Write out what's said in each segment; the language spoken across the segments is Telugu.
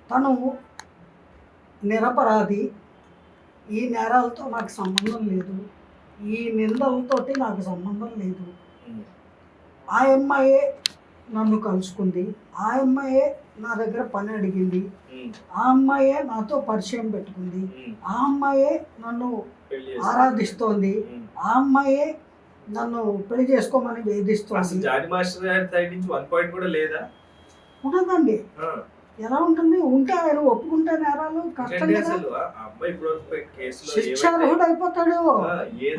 తను నిరపరాధి, ఈ నేరాలతో నాకు సంబంధం లేదు, ఈ నిందలతోటి నాకు సంబంధం లేదు, ఆ అమ్మాయే నన్ను కలుసుకుంది, ఆ అమ్మాయే నా దగ్గర పని అడిగింది, ఆ అమ్మాయే నాతో పరిచయం పెట్టుకుంది, ఆ అమ్మాయే నన్ను ఆరాధిస్తోంది, ఆ అమ్మాయే నన్ను పెళ్లి చేసుకోమని వేధిస్తోంది. జానీ మాస్టర్ గారి సైడ్ నుంచి 1 పాయింట్ కూడా లేదా? ఉండదండి. ఎలా ఉంటుంది? ఉంటే ఆయన ఒప్పుకుంటే నేరాలు కష్టం కదా, శిక్షార్హుడు అయిపోతాడు.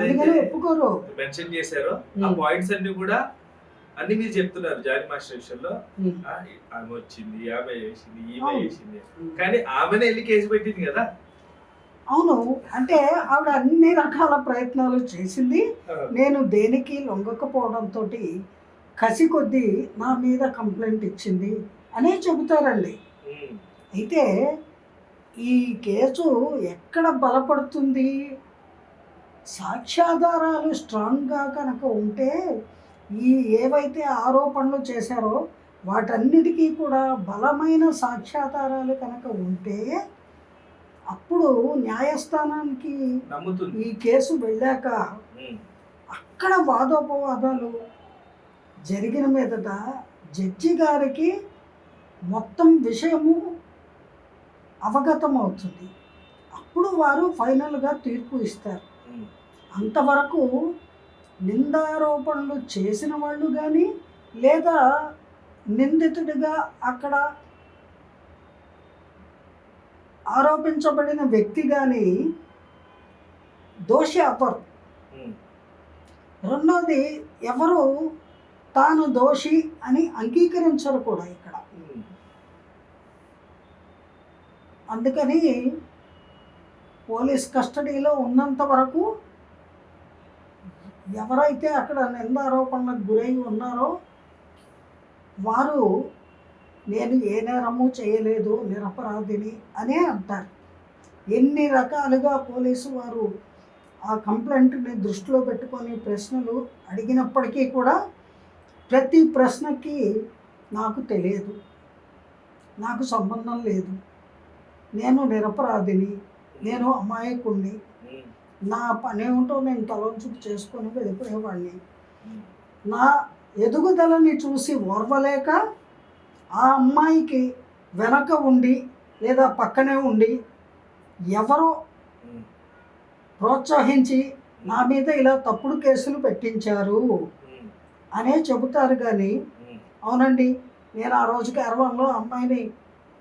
అందుకని ఒప్పుకోరు. మెన్షన్ చేశారో ఆ పాయింట్స్ అన్ని కూడా అన్ని మీరు చెప్తున్నారు. జానీ మాస్టర్ విషయంలో ఆమె వచ్చింది, ఆమె చేసింది, ఈమె చేసింది, కానీ ఆమెనే వెళ్ళి కేసు పెట్టింది కదా. అవును, అంటే ఆవిడ అన్ని రకాల ప్రయత్నాలు చేసింది. నేను దేనికి లొంగకపోవడంతో కసి కొద్దీ నా మీద కంప్లైంట్ ఇచ్చింది అనే చెబుతారండి. అయితే ఈ కేసు ఎక్కడ బలపడుతుంది? సాక్ష్యాధారాలు స్ట్రాంగ్గా కనుక ఉంటే, ఈ ఏవైతే ఆరోపణలు చేశారో వాటన్నిటికీ కూడా బలమైన సాక్ష్యాధారాలు కనుక ఉంటే, అప్పుడు న్యాయస్థానానికి ఈ కేసు వెళ్ళాక అక్కడ వాదోపవాదాలు జరిగిన మీదట జడ్జి గారికి మొత్తం విషయము అవగతం అవుతుంది. అప్పుడు వారు ఫైనల్గా తీర్పు ఇస్తారు. అంతవరకు నిందారోపణలు చేసిన వాళ్ళు కానీ, లేదా నిందితుడిగా అక్కడ ఆరోపించబడిన వ్యక్తి కానీ దోషి అవ్వరు. రెండోది, ఎవరు తాను దోషి అని అంగీకరించరు కూడా ఇక్కడ. అందుకని పోలీస్ కస్టడీలో ఉన్నంత వరకు ఎవరైతే అక్కడ నిందారోపణలకు గురై ఉన్నారో వారు నేను ఏ నేరము చేయలేదు, నిరపరాధిని అనే అంటారు. ఎన్ని రకాలుగా పోలీసు వారు ఆ కంప్లైంట్ని దృష్టిలో పెట్టుకొని ప్రశ్నలు అడిగినప్పటికీ కూడా ప్రతి ప్రశ్నకి నాకు తెలియదు, నాకు సంబంధం లేదు, నేను నిరపరాధిని, నేను అమాయకుణ్ణి, నా పని ఏమిటో నేను తలంచుకు చేసుకొని వెళ్ళిపోయేవాడిని, నా ఎదుగుదలని చూసి ఓర్వలేక ఆ అమ్మాయికి వెనక ఉండి లేదా పక్కనే ఉండి ఎవరో ప్రోత్సహించి నా మీద ఇలా తప్పుడు కేసులు పెట్టించారు అనే చెబుతారు. కానీ అవునండి నేను ఆ రోజుకి అరవంలో అమ్మాయిని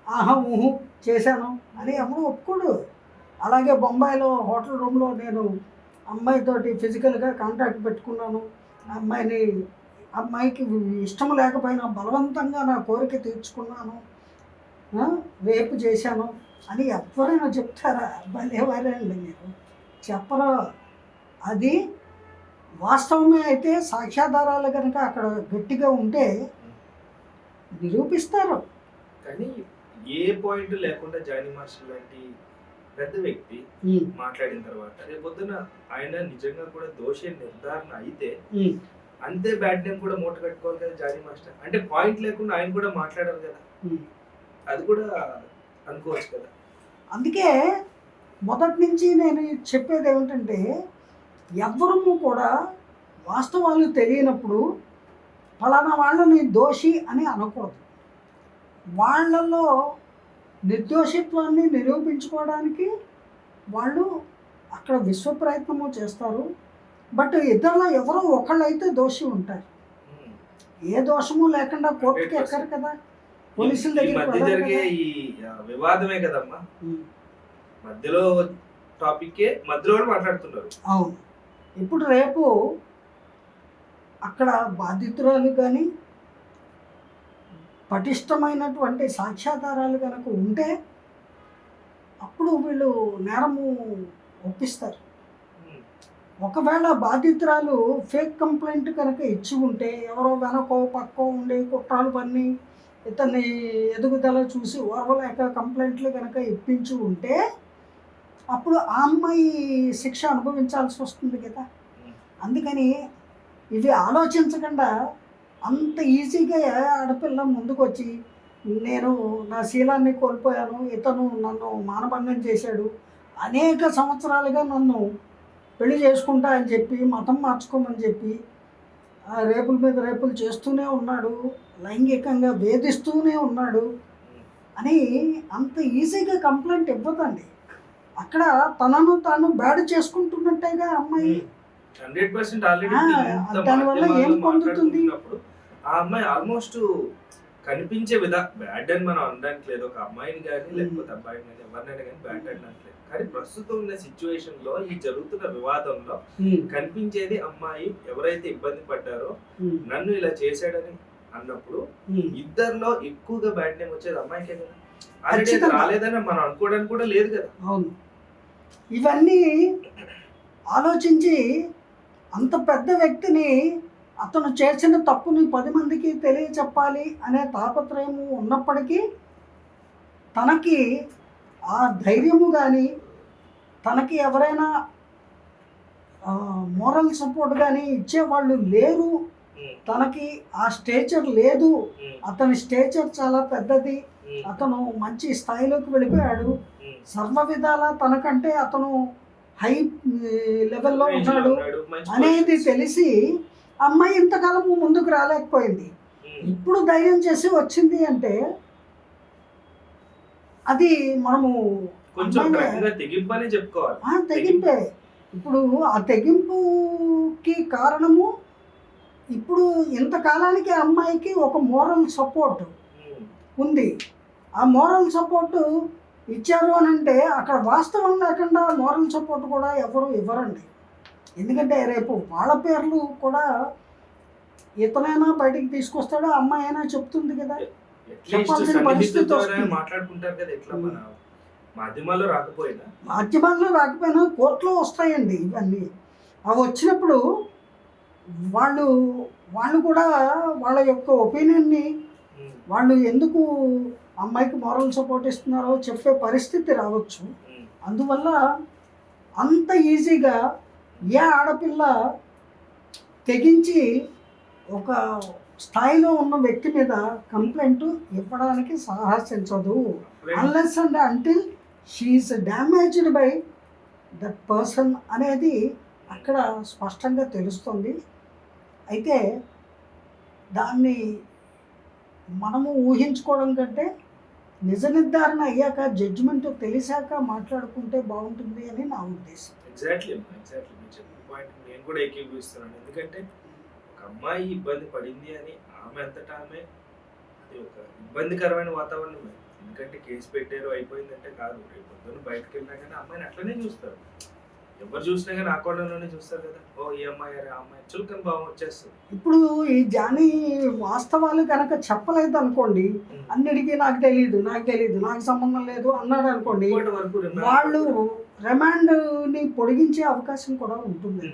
ఆహా ఊహు చేశాను అని ఎవరు ఒప్పుకోడు. అలాగే బొంబాయిలో హోటల్ రూమ్లో నేను అమ్మాయితోటి ఫిజికల్గా కాంటాక్ట్ పెట్టుకున్నాను, అమ్మాయికి ఇష్టం లేకపోయినా బలవంతంగా నా కోరిక తీర్చుకున్నాను, రేపు చేశాను అని ఎవరైనా చెప్తారా? భలేవారే అండి మీరు, చెప్పరా? అది వాస్తవమే అయితే సాక్ష్యాధారాలు కనుక అక్కడ గట్టిగా ఉంటే నిరూపిస్తారు. కానీ ఏ పాయింట్ లేకుండా జానీ మాస్టర్ లాంటి పెద్ద వ్యక్తి మాట్లాడిన తర్వాత రేపొద్దున ఆయన నిజంగా కూడా దోషి నిర్ధారణ అయితే అంతే బ్యాడ్ నేమ్ కూడా మూట కట్టుకోవాలి కదా జానీ మాస్టర్. అంటే పాయింట్ లేకుండా ఆయన కూడా మాట్లాడారు కదా, అది కూడా అనుకోవచ్చు కదా. అందుకే మొదటి నుంచి నేను చెప్పేది ఏమిటంటే, ఎవ్వరూ కూడా వాస్తవాలు తెలియనప్పుడు ఫలానా వాళ్ళని దోషి అని అనకూడదు. వాళ్ళల్లో నిర్దోషిత్వాన్ని నిరూపించుకోవడానికి వాళ్ళు అక్కడ విశ్వ ప్రయత్నము చేస్తారు. బట్ ఇద్దరిలో ఎవరో ఒకళ్ళైతే దోషి ఉంటారు. ఏ దోషము లేకుండా కోర్టుకి ఎక్కరు కదా, పోలీసుల దగ్గర జరిగే ఈ వివాదమే కదమ్మా మధ్యలో టాపిక్కే మధ్యలో మాట్లాడుతున్నారు. అవును, ఇప్పుడు రేపు అక్కడ బాధితురాలు కానీ పటిష్టమైనటువంటి సాక్ష్యాధారాలు కనుక ఉంటే అప్పుడు వీళ్ళు నేరము ఒప్పిస్తారు. ఒకవేళ బాధితురాలు ఫేక్ కంప్లైంట్ కనుక ఇచ్చి ఉంటే, ఎవరో వెనకో పక్కో ఉండి కుట్రాలు పన్ని ఇతన్ని ఎదుగుదల చూసి ఓర్వలేక కంప్లైంట్లు కనుక ఇప్పించి ఉంటే అప్పుడు ఆ అమ్మాయి శిక్ష అనుభవించాల్సి వస్తుంది కదా. అందుకని ఇవి ఆలోచించకుండా అంత ఈజీగా ఆడపిల్ల ముందుకు వచ్చి నేను నా శీలాన్ని కోల్పోయాను, ఇతను నన్ను మానభంగం చేశాడు, అనేక సంవత్సరాలుగా నన్ను పెళ్లి చేసుకుంటా అని చెప్పి మతం మార్చుకోమని చెప్పి రేపుల మీద రేపులు చేస్తూనే ఉన్నాడు, లైంగికంగా వేధిస్తూనే ఉన్నాడు అని అంత ఈజీగా కంప్లైంట్ ఇవ్వదండి. అక్కడ తనను తాను బ్యాడ్ చేసుకుంటున్నట్టేగా అమ్మాయి. 100% ఆల్రెడీ దానివల్ల ఏం పొందుతుంది? ఆ అమ్మాయి ఆల్మోస్ట్ కనిపించే బ్యాడ్ అని మనం అనడానికి లేదు, ఒక అమ్మాయిని కానీ లేకపోతే అబ్బాయిని కానీ ఎవరినైనా కానీ బ్యాడ్ అనట్లేదు. కానీ ప్రస్తుతం ఉన్న సిచ్యువేషన్ లో ఈ జరుగుతున్న వివాదంలో కనిపించేది అమ్మాయి ఎవరైతే ఇబ్బంది పడ్డారో నన్ను ఇలా చేశాడని అన్నప్పుడు ఇద్దరిలో ఎక్కువగా బ్యాడ్ నేమ్ వచ్చేది అమ్మాయికే కదా. ఆల్రెడీ రాలేదని మనం అనుకోవడానికి కూడా లేదు కదా. అవును, ఇవన్నీ ఆలోచించి అంత పెద్ద వ్యక్తిని అతను చేసిన తప్పుని 10 మందికి తెలియచెప్పాలి అనే తాపత్రయము ఉన్నప్పటికీ తనకి ఆ ధైర్యము కానీ తనకి ఎవరైనా మోరల్ సపోర్ట్ కానీ ఇచ్చేవాళ్ళు లేరు, తనకి ఆ స్టేచర్ లేదు, అతని స్టేచర్ చాలా పెద్దది, అతను మంచి స్థాయిలోకి వెళ్ళిపోయాడు, సర్వ విధాల తనకంటే అతను హై లెవెల్లో ఉన్నాడు అనేది తెలిసి అమ్మాయి ఇంతకాలం ముందుకు రాలేకపోయింది. ఇప్పుడు ధైర్యం చేసి వచ్చింది అంటే అది మనము తెగింపే. ఇప్పుడు ఆ తెగింపుకి కారణము ఇప్పుడు ఇంతకాలానికి అమ్మాయికి ఒక మోరల్ సపోర్ట్ ఉంది. ఆ మోరల్ సపోర్టు ఇచ్చారు అని అంటే అక్కడ వాస్తవం లేకుండా మోరల్ సపోర్ట్ కూడా ఎవరు ఇవ్వరండి. ఎందుకంటే రేపు వాళ్ళ పేర్లు కూడా ఇతనైనా బయటికి తీసుకొస్తాడు, అమ్మాయి అయినా చెప్తుంది కదా, చెప్పాల్సిన పరిస్థితి వస్తుంది. మాట్లాడుకుంటారు కదా, ఎట్లా మన మాధ్యమాల్లో రాకపోయినా కోర్టులో వస్తాయండి ఇవన్నీ. అవి వచ్చినప్పుడు వాళ్ళు కూడా వాళ్ళ యొక్క ఒపీనియన్ని వాళ్ళు ఎందుకు అమ్మాయికి మోరల్ సపోర్ట్ ఇస్తున్నారో చెప్పే పరిస్థితి రావచ్చు. అందువల్ల అంత ఈజీగా ఏ ఆడపిల్ల తెగించి ఒక స్థాయిలో ఉన్న వ్యక్తి మీద కంప్లైంట్ ఇవ్వడానికి సాహసించదు. Unless and until she is damaged by that person అనేది అక్కడ స్పష్టంగా తెలుస్తుంది. అయితే దాన్ని మనము ఊహించుకోవడం కంటే నిజ నిర్ధారణ అయ్యాక జడ్జిమెంట్ తెలిసాక మాట్లాడుకుంటే బాగుంటుంది అని నా ఉద్దేశం. ఎగ్జాక్ట్లీ మీరు చెప్పిన పాయింట్ నేను కూడా ఏకీభవిస్తున్నాను. ఎందుకంటే ఒక అమ్మాయి ఇబ్బంది పడింది అని ఆమె అంతటా ఆమె అది ఒక ఇబ్బందికరమైన వాతావరణమే. ఎందుకంటే కేసు పెట్టారు అయిపోయిందంటే కాదు, రేపు పొద్దున్న బయటకు వెళ్ళినా కానీ అమ్మాయిని అట్లనే చూస్తారు. ఎవరు చూసినా కానీ ఆ కోణంలోనే చూస్తారు కదా, ఓ ఈ అమ్మాయి అరే ఆ అమ్మాయి చులకన భావం వచ్చేస్తుంది. ఇప్పుడు ఈ జానీ వాస్తవాలు కనుక చెప్పలేదు అనుకోండి, అన్నిటికీ నాకు తెలియదు నాకు సంబంధం లేదు అన్నాడు అనుకోండి, వాళ్ళు రిమాండ్ని పొడిగించే అవకాశం కూడా ఉంటుంది.